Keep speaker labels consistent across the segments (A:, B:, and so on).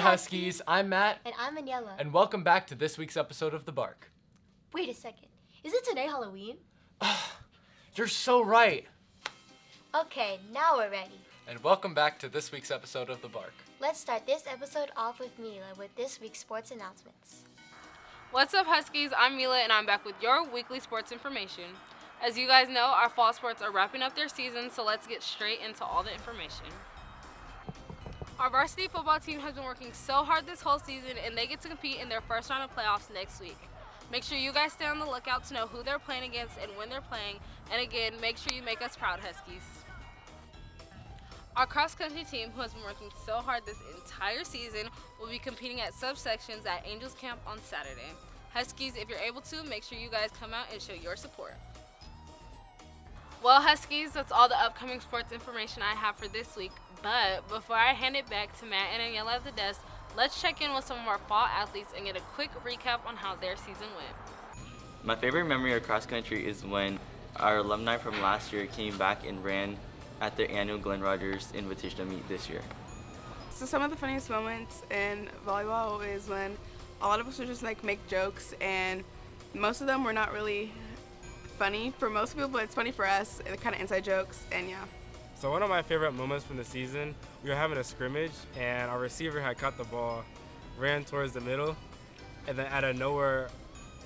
A: Huskies, I'm Matt.
B: And I'm Aniela.
A: And welcome back to this week's episode of The Bark.
B: Wait a second. Is it today Halloween?
A: You're so right.
B: Okay, now we're ready.
A: And welcome back to this week's episode of The Bark.
B: Let's start this episode off with Mila with this week's sports announcements.
C: What's up, Huskies? I'm Mila, and I'm back with your weekly sports information. As you guys know, our fall sports are wrapping up their season, so let's get straight into all the information. Our varsity football team has been working so hard this whole season, and they get to compete in their first round of playoffs next week. Make sure you guys stay on the lookout to know who they're playing against and when they're playing, and again, make sure you make us proud, Huskies. Our cross-country team, who has been working so hard this entire season, will be competing at subsections at Angels Camp on Saturday. Huskies, if you're able to, make sure you guys come out and show your support. Well, Huskies, that's all the upcoming sports information I have for this week. But before I hand it back to Matt and Aniela at the desk, let's check in with some of our fall athletes and get a quick recap on how their season went.
D: My favorite memory of cross country is when our alumni from last year came back and ran at their annual Glenn Rogers Invitational meet this year.
E: So some of the funniest moments in volleyball is when a lot of us would just make jokes, and most of them were not really funny for most people, but it's funny for us, and kind of inside jokes, and yeah.
F: So one of my favorite moments from the season, we were having a scrimmage, and our receiver had caught the ball, ran towards the middle, and then out of nowhere,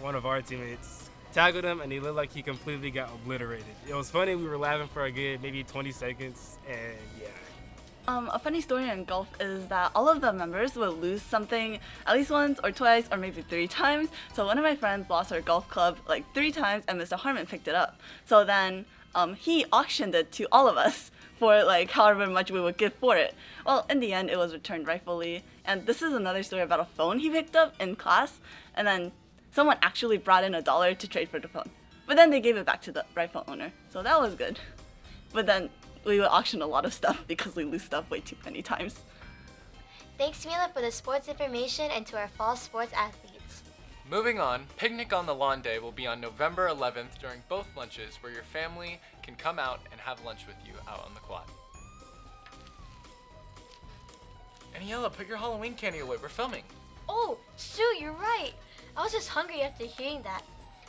F: one of our teammates tackled him, and he looked like he completely got obliterated. It was funny. We were laughing for a good maybe 20 seconds, and yeah.
G: A funny story in golf is that all of the members will lose something at least once or twice or maybe 3 times. So one of my friends lost her golf club 3 times, and Mr. Harmon picked it up. So then he auctioned it to all of us for however much we would give for it. Well, in the end, it was returned rightfully. And this is another story about a phone he picked up in class, and then someone actually brought in $1 to trade for the phone. But then they gave it back to the rightful owner, so that was good. But then we would auction a lot of stuff because we lose stuff way too many times.
B: Thanks, Mila, for the sports information and to our fall sports athletes.
A: Moving on, Picnic on the Lawn Day will be on November 11th during both lunches, where your family can come out and have lunch with you out on the quad. Aniela, put your Halloween candy away. We're filming.
B: Oh, shoot, you're right. I was just hungry after hearing that.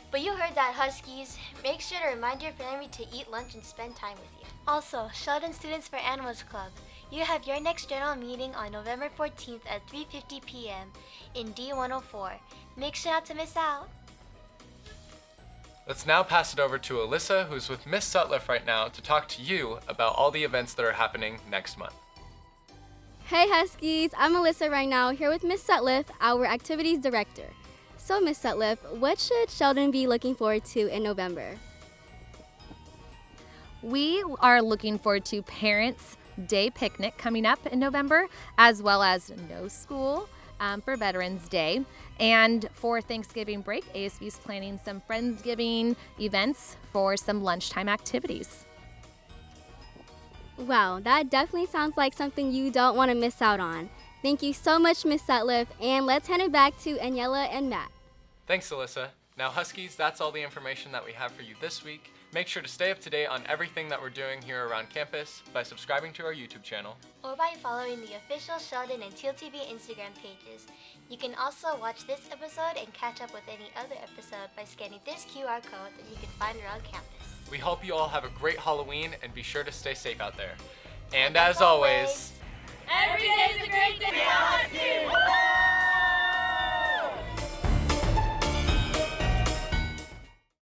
B: But you heard that, Huskies. Make sure to remind your family to eat lunch and spend time with you. Also, Sheldon Students for Animals Club, you have your next general meeting on November 14th at 3:50 p.m. in D104. Make sure not to miss out.
A: Let's now pass it over to Alyssa, who's with Miss Sutliff right now, to talk to you about all the events that are happening next month.
H: Hey Huskies, I'm Alyssa right now, here with Miss Sutliff, our activities director. So Miss Sutliff, what should Sheldon be looking forward to in November?
I: We are looking forward to Parents' Day Picnic coming up in November, as well as no school for Veterans Day. And for Thanksgiving break, ASB is planning some Friendsgiving events for some lunchtime activities.
H: Wow, that definitely sounds like something you don't want to miss out on. Thank you so much, Miss Sutliff, and let's hand it back to Aniela and Matt.
A: Thanks, Alyssa. Now, Huskies, that's all the information that we have for you this week. Make sure to stay up to date on everything that we're doing here around campus by subscribing to our YouTube channel,
B: Or by following the official Sheldon and Teal TV Instagram pages. You can also watch this episode and catch up with any other episode by scanning this QR code that you can find around campus.
A: We hope you all have a great Halloween, and be sure to stay safe out there. And as always,
C: Every day's a great day.